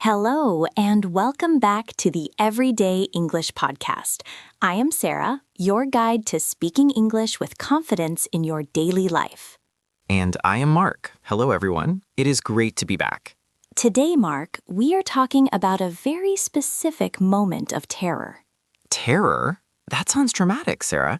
Hello, and welcome back to the Everyday English Podcast. I am Sarah, your guide to speaking English with confidence in your daily life. And I am Mark. Hello, everyone. It is great to be back. Today, Mark, we are talking about a very specific moment of terror. Terror? That sounds dramatic, Sarah.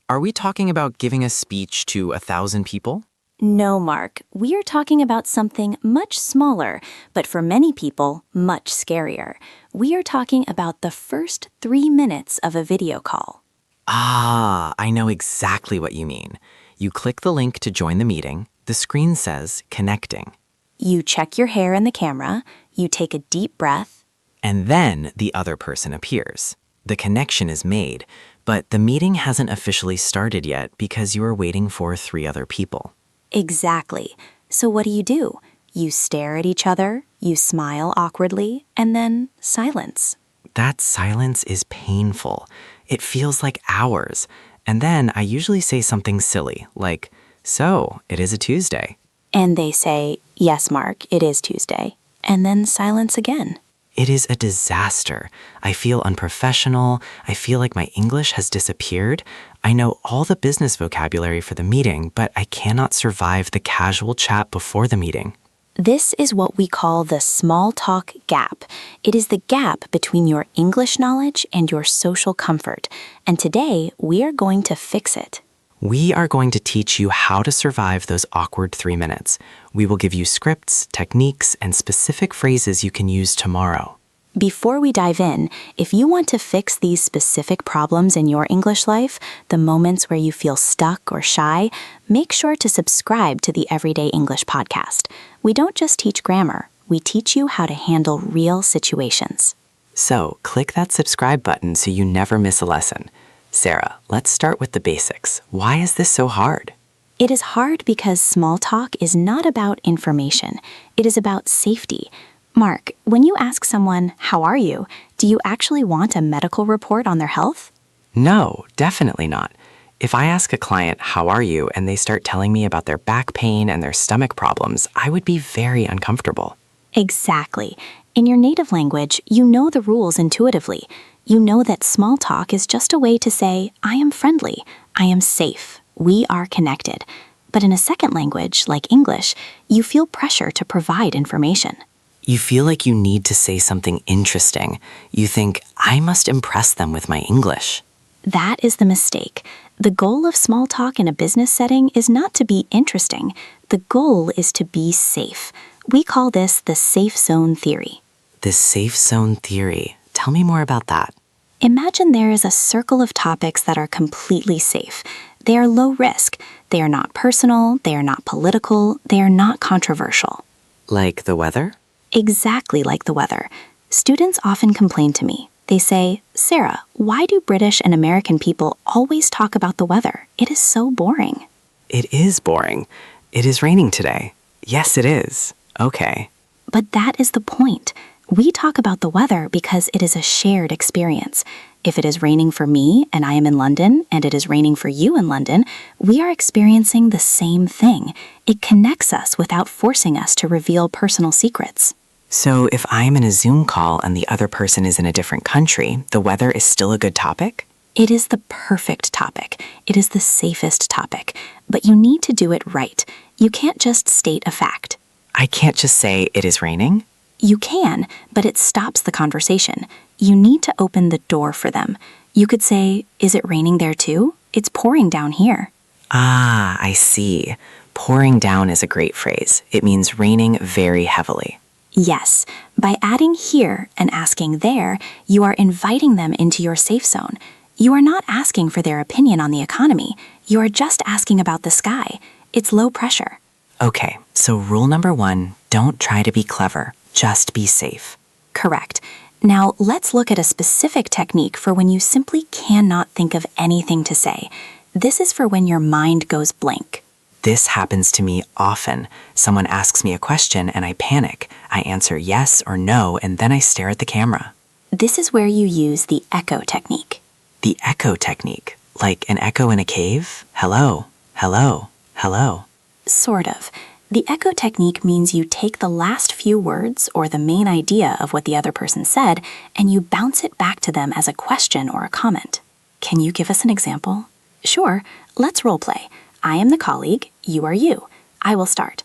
Are we talking about giving a speech to 1,000 people? No, Mark, we are talking about something much smaller, but for many people, much scarier. We are talking about the first 3 minutes of a video call. Ah, I know exactly what you mean. You click the link to join the meeting. The screen says connecting. You check your hair in the camera, you take a deep breath, And then the other person appears. The connection is made, but the meeting hasn't officially started yet because you are waiting for 3 other people. Exactly. So what do? You stare at each other, you smile awkwardly, and then silence. That silence is painful. It feels like hours. And then I usually say something silly, like, "So, it is a Tuesday." And they say, "Yes, Mark, it is Tuesday." And then silence again. It is a disaster. I feel unprofessional. I feel like my English has disappeared. I know all the business vocabulary for the meeting, but I cannot survive the casual chat before the meeting. This is what we call the small talk gap. It is the gap between your English knowledge and your social comfort. And today, we are going to fix it. We are going to teach you how to survive those awkward 3 minutes. We will give you scripts, techniques, and specific phrases you can use tomorrow. Before we dive in, if you want to fix these specific problems in your English life, the moments where you feel stuck or shy, make sure to subscribe to the Everyday English Podcast. We don't just teach grammar, we teach you how to handle real situations. So, click that subscribe button so you never miss a lesson. Sarah, let's start with the basics. Why is this so hard? It is hard because small talk is not about information. It is about safety. Mark, when you ask someone, "How are you?" do you actually want a medical report on their health? No, definitely not. If I ask a client, "How are you?" and they start telling me about their back pain and their stomach problems, I would be very uncomfortable. Exactly. In your native language, you know the rules intuitively. You know that small talk is just a way to say, "I am friendly, I am safe, we are connected." But in a second language, like English, you feel pressure to provide information. You feel like you need to say something interesting. You think, I must impress them with my English. That is the mistake. The goal of small talk in a business setting is not to be interesting. The goal is to be safe. We call this the safe zone theory. The safe zone theory. Tell me more about that. Imagine there is a circle of topics that are completely safe. They are low risk. They are not personal. They are not political. They are not controversial. Like the weather? Exactly like the weather. Students often complain to me. They say, "Sarah, why do British and American people always talk about the weather? It is so boring." It is boring. It is raining today. Yes, it is. Okay. But that is the point. We talk about the weather because it is a shared experience. If it is raining for me and I am in London and it is raining for you in London, we are experiencing the same thing. It connects us without forcing us to reveal personal secrets. So if I'm in a Zoom call and the other person is in a different country, the weather is still a good topic? It is the perfect topic. It is the safest topic. But you need to do it right. You can't just state a fact. I can't just say it is raining? You can, but it stops the conversation. You need to open the door for them. You could say, "Is it raining there too? It's pouring down here." Ah, I see. Pouring down is a great phrase. It means raining very heavily. Yes, by adding here and asking there, you are inviting them into your safe zone. You are not asking for their opinion on the economy. You are just asking about the sky. It's low pressure. Okay, so rule number 1, don't try to be clever. Just be safe. Correct. Now, let's look at a specific technique for when you simply cannot think of anything to say. This is for when your mind goes blank. This happens to me often. Someone asks me a question and I panic. I answer yes or no, and then I stare at the camera. This is where you use the echo technique. The echo technique, like an echo in a cave? Hello, hello, hello. Sort of. The echo technique means you take the last few words or the main idea of what the other person said and you bounce it back to them as a question or a comment. Can you give us an example? Sure, let's role play. I am the colleague, you are you. I will start.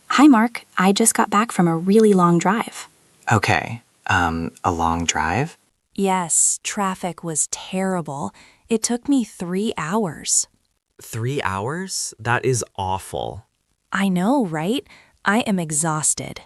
Hi, Mark. I just got back from a really long drive. Okay, a long drive? Yes, traffic was terrible. It took me 3 hours. 3 hours? That is awful. I know, right? I am exhausted.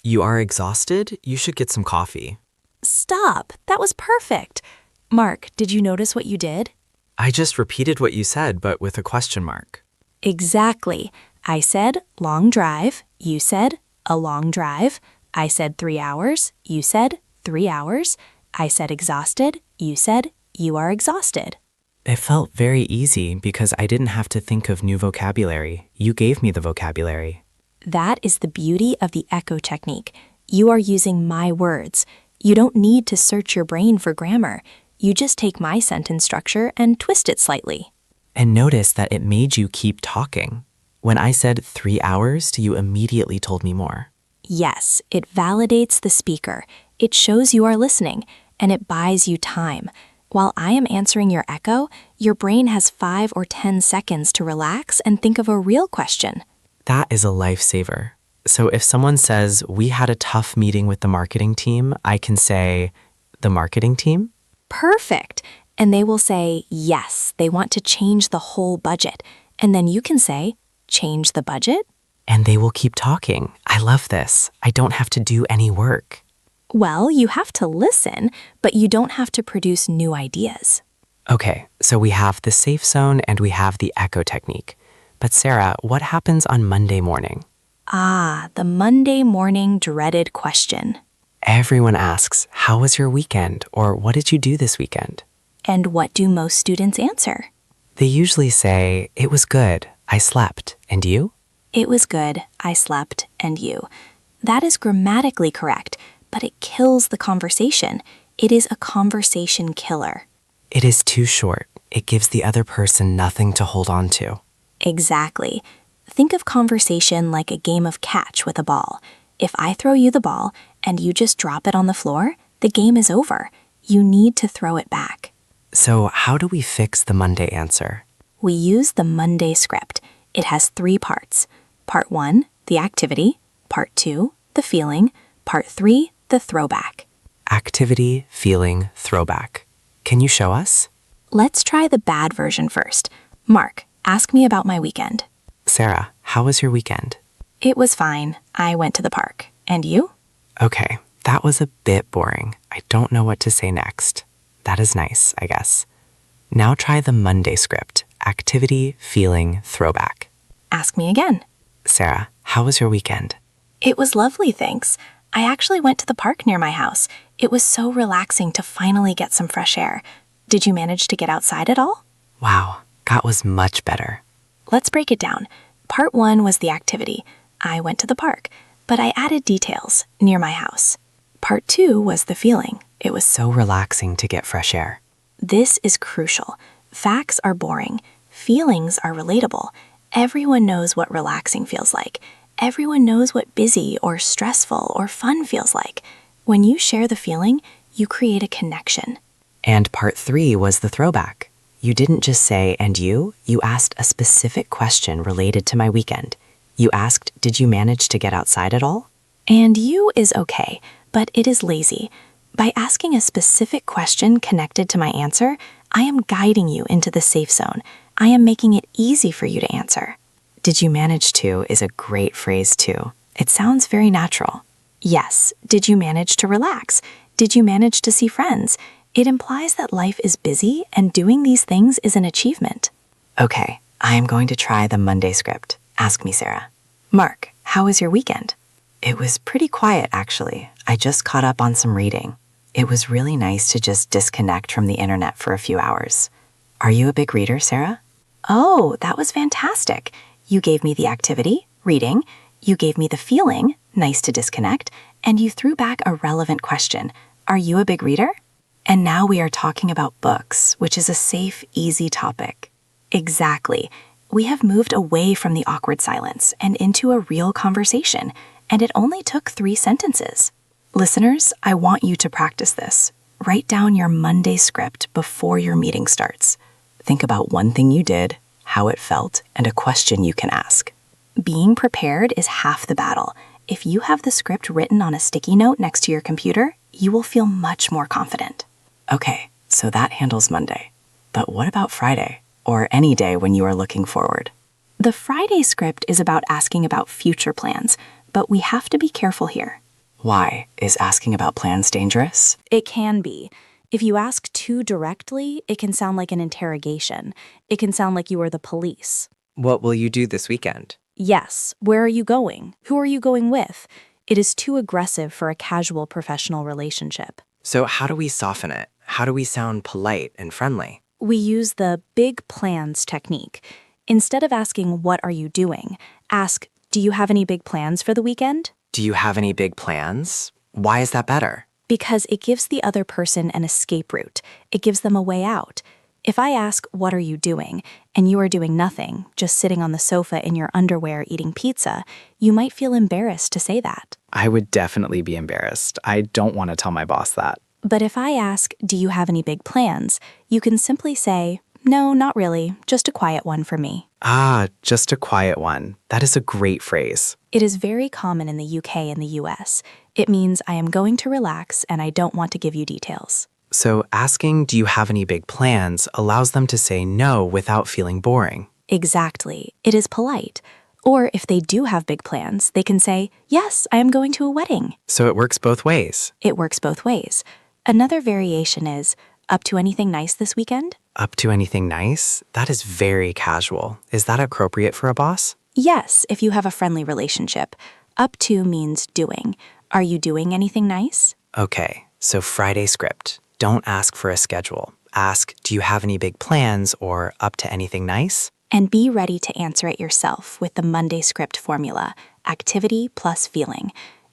You are exhausted? You should get some coffee. Stop! That was perfect. Mark, did you notice what you did? I just repeated what you said, but with a question mark. Exactly. I said long drive. You said a long drive. I said 3 hours. You said 3 hours. I said exhausted. You said you are exhausted. It felt very easy because I didn't have to think of new vocabulary. You gave me the vocabulary. That is the beauty of the echo technique. You are using my words. You don't need to search your brain for grammar. You just take my sentence structure and twist it slightly. And notice that it made you keep talking. When I said 3 hours, you immediately told me more. Yes, it validates the speaker. It shows you are listening, and it buys you time. While I am answering your echo, your brain has 5 or 10 seconds to relax and think of a real question. That is a lifesaver. So if someone says, we had a tough meeting with the marketing team, I can say, the marketing team? Perfect. And they will say, yes, they want to change the whole budget. And then you can say, change the budget? And they will keep talking. I love this. I don't have to do any work. Well, you have to listen, but you don't have to produce new ideas. Okay, so we have the safe zone and we have the echo technique. But Sarah, what happens on Monday morning? Ah, the Monday morning dreaded question. Everyone asks, how was your weekend? Or what did you do this weekend? And what do most students answer? They usually say, it was good. I slept. And you? It was good. I slept. And you. That is grammatically correct, but it kills the conversation. It is a conversation killer. It is too short. It gives the other person nothing to hold on to. Exactly. Think of conversation like a game of catch with a ball. If I throw you the ball and you just drop it on the floor, the game is over. You need to throw it back. So how do we fix the Monday answer? We use the Monday script. It has 3 parts. Part 1, the activity. Part 2, the feeling. Part 3, the throwback. Activity, feeling, throwback. Can you show us? Let's try the bad version first. Mark, ask me about my weekend. Sarah, how was your weekend? It was fine. I went to the park. And you? Okay, that was a bit boring. I don't know what to say next. That is nice, I guess. Now try the Monday script. Activity, feeling, throwback. Ask me again. Sarah, how was your weekend? It was lovely, thanks. I actually went to the park near my house. It was so relaxing to finally get some fresh air. Did you manage to get outside at all? Wow, that was much better. Let's break it down. Part 1 was the activity. I went to the park, but I added details near my house. Part 2 was the feeling. It was So relaxing to get fresh air. This is crucial. Facts are boring. Feelings are relatable. Everyone knows what relaxing feels like. Everyone knows what busy or stressful or fun feels like. When you share the feeling, you create a connection. And part 3 was the throwback. You didn't just say, and you asked a specific question related to my weekend. You asked, did you manage to get outside at all? And you is okay, but it is lazy. By asking a specific question connected to my answer, I am guiding you into the safe zone. I am making it easy for you to answer. Did you manage to is a great phrase too. It sounds very natural. Yes, did you manage to relax? Did you manage to see friends? It implies that life is busy and doing these things is an achievement. Okay, I am going to try the Monday script. Ask me, Sarah. Mark, how was your weekend? It was pretty quiet, actually. I just caught up on some reading. It was really nice to just disconnect from the internet for a few hours. Are you a big reader, Sarah? Oh, that was fantastic. You gave me the activity, reading. You gave me the feeling, nice to disconnect. And you threw back a relevant question. Are you a big reader? And now we are talking about books, which is a safe, easy topic. Exactly. We have moved away from the awkward silence and into a real conversation, and it only took 3 sentences. Listeners, I want you to practice this. Write down your Monday script before your meeting starts. Think about one thing you did, how it felt, and a question you can ask. Being prepared is half the battle. If you have the script written on a sticky note next to your computer, you will feel much more confident. Okay, so that handles Monday. But what about Friday? Or any day when you are looking forward? The Friday script is about asking about future plans, but we have to be careful here. Why? Is asking about plans dangerous? It can be. If you ask too directly, it can sound like an interrogation. It can sound like you are the police. What will you do this weekend? Yes, where are you going? Who are you going with? It is too aggressive for a casual professional relationship. So how do we soften it? How do we sound polite and friendly? We use the big plans technique. Instead of asking, what are you doing? Ask, do you have any big plans for the weekend? Do you have any big plans? Why is that better? Because it gives the other person an escape route. It gives them a way out. If I ask, what are you doing, and you are doing nothing, just sitting on the sofa in your underwear eating pizza, you might feel embarrassed to say that. I would definitely be embarrassed. I don't want to tell my boss that. But if I ask, do you have any big plans, you can simply say, no, not really, just a quiet one for me. Ah, just a quiet one. That is a great phrase. It is very common in the UK and the US. It means I am going to relax and I don't want to give you details. So asking, do you have any big plans, allows them to say no without feeling boring. Exactly. It is polite. Or if they do have big plans, they can say, yes, I am going to a wedding. So it works both ways. It works both ways. Another variation is, up to anything nice this weekend? Up to anything nice? That is very casual. Is that appropriate for a boss? Yes, if you have a friendly relationship. Up to means doing. Are you doing anything nice? Okay, so Friday script. Don't ask for a schedule. Ask, do you have any big plans or up to anything nice? And be ready to answer it yourself with the Monday script formula, activity plus feeling.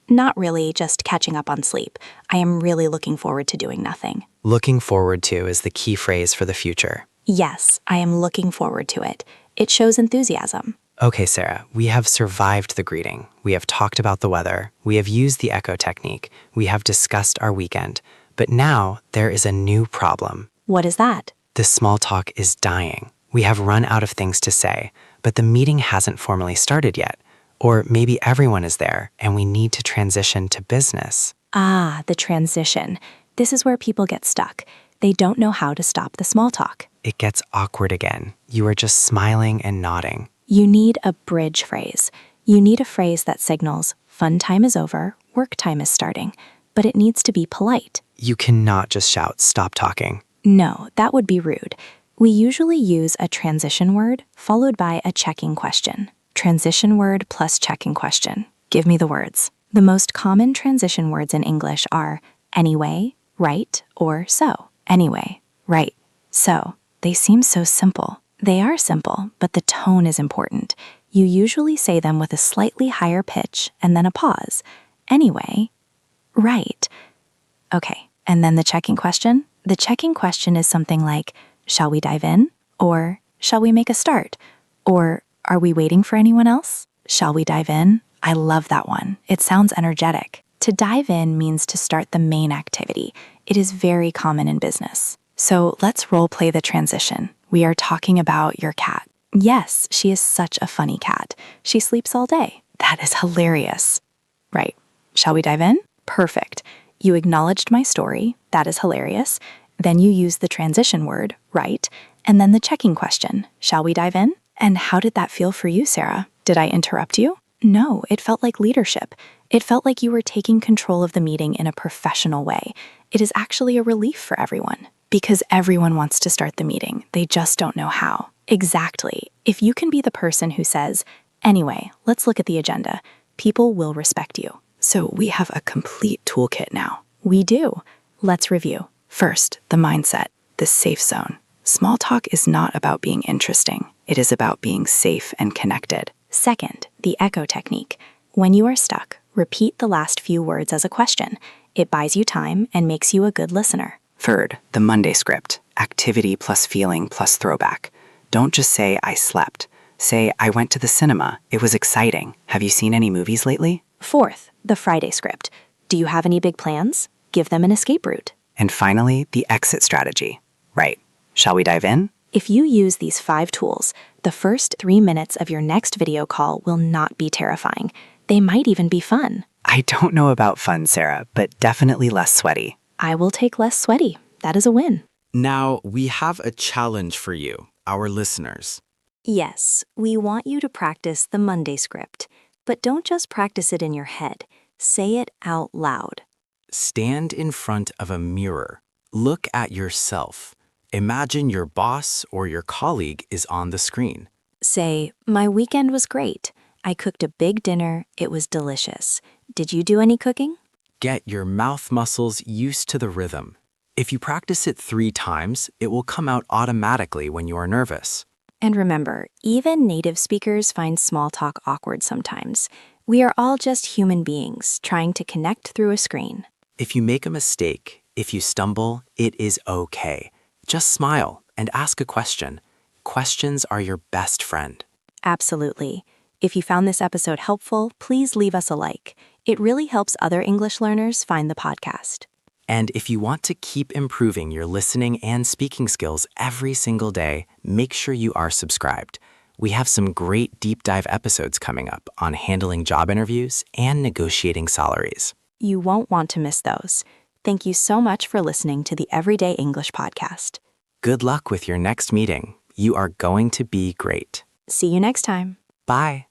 Not really just catching up on sleep. I am really looking forward to doing nothing. Looking forward to is the key phrase for the future. Yes, I am looking forward to it. It shows enthusiasm. Okay, Sarah, we have survived the greeting. We have talked about the weather. We have used the echo technique. We have discussed our weekend. But now there is a new problem. What is that? The small talk is dying. We have run out of things to say, but the meeting hasn't formally started yet. Or maybe everyone is there and we need to transition to business. Ah, the transition. This is where people get stuck. They don't know how to stop the small talk. It gets awkward again. You are just smiling and nodding. You need a bridge phrase. You need a phrase that signals fun time is over, work time is starting. But it needs to be polite. You cannot just shout, stop talking. No, that would be rude. We usually use a transition word followed by a checking question. Transition word plus checking question. Give me the words. The most common transition words in English are anyway, right, or so. Anyway, right, so. They seem so simple. They are simple, but the tone is important. You usually say them with a slightly higher pitch and then a pause. Anyway, right. Okay, and then the checking question? The checking question is something like, shall we dive in? Or shall we make a start? Or are we waiting for anyone else? Shall we dive in? I love that one. It sounds energetic. To dive in means to start the main activity. It is very common in business. So let's role play the transition. We are talking about your cat. Yes, she is such a funny cat. She sleeps all day. That is hilarious. Right. Shall we dive in? Perfect. You acknowledged my story. That is hilarious. Then you use the transition word, right, and then the checking question. Shall we dive in? And how did that feel for you, Sarah? Did I interrupt you? No, it felt like leadership. It felt like you were taking control of the meeting in a professional way. It is actually a relief for everyone. Because everyone wants to start the meeting. They just don't know how. Exactly. If you can be the person who says, anyway, let's look at the agenda, people will respect you. So we have a complete toolkit now. We do. Let's review. First, the mindset, the safe zone. Small talk is not about being interesting. It is about being safe and connected. Second, the echo technique. When you are stuck, repeat the last few words as a question. It buys you time and makes you a good listener. Third, the Monday script. Activity plus feeling plus throwback. Don't just say, I slept. Say, I went to the cinema. It was exciting. Have you seen any movies lately? Fourth, the Friday script. Do you have any big plans? Give them an escape route. And finally, the exit strategy. Right. Shall we dive in? If you use these 5 tools, the first 3 minutes of your next video call will not be terrifying. They might even be fun. I don't know about fun, Sarah, but definitely less sweaty. I will take less sweaty. That is a win. Now, we have a challenge for you, our listeners. Yes, we want you to practice the Monday script, but don't just practice it in your head. Say it out loud. Stand in front of a mirror. Look at yourself. Imagine your boss or your colleague is on the screen. Say, my weekend was great. I cooked a big dinner. It was delicious. Did you do any cooking? Get your mouth muscles used to the rhythm. If you practice it 3 times, it will come out automatically when you are nervous. And remember, even native speakers find small talk awkward sometimes. We are all just human beings trying to connect through a screen. If you make a mistake, if you stumble, it is okay. Just smile and ask a question. Questions are your best friend. Absolutely. If you found this episode helpful, please leave us a like. It really helps other English learners find the podcast. And if you want to keep improving your listening and speaking skills every single day, make sure you are subscribed. We have some great deep dive episodes coming up on handling job interviews and negotiating salaries. You won't want to miss those. Thank you so much for listening to the Everyday English podcast. Good luck with your next meeting. You are going to be great. See you next time. Bye.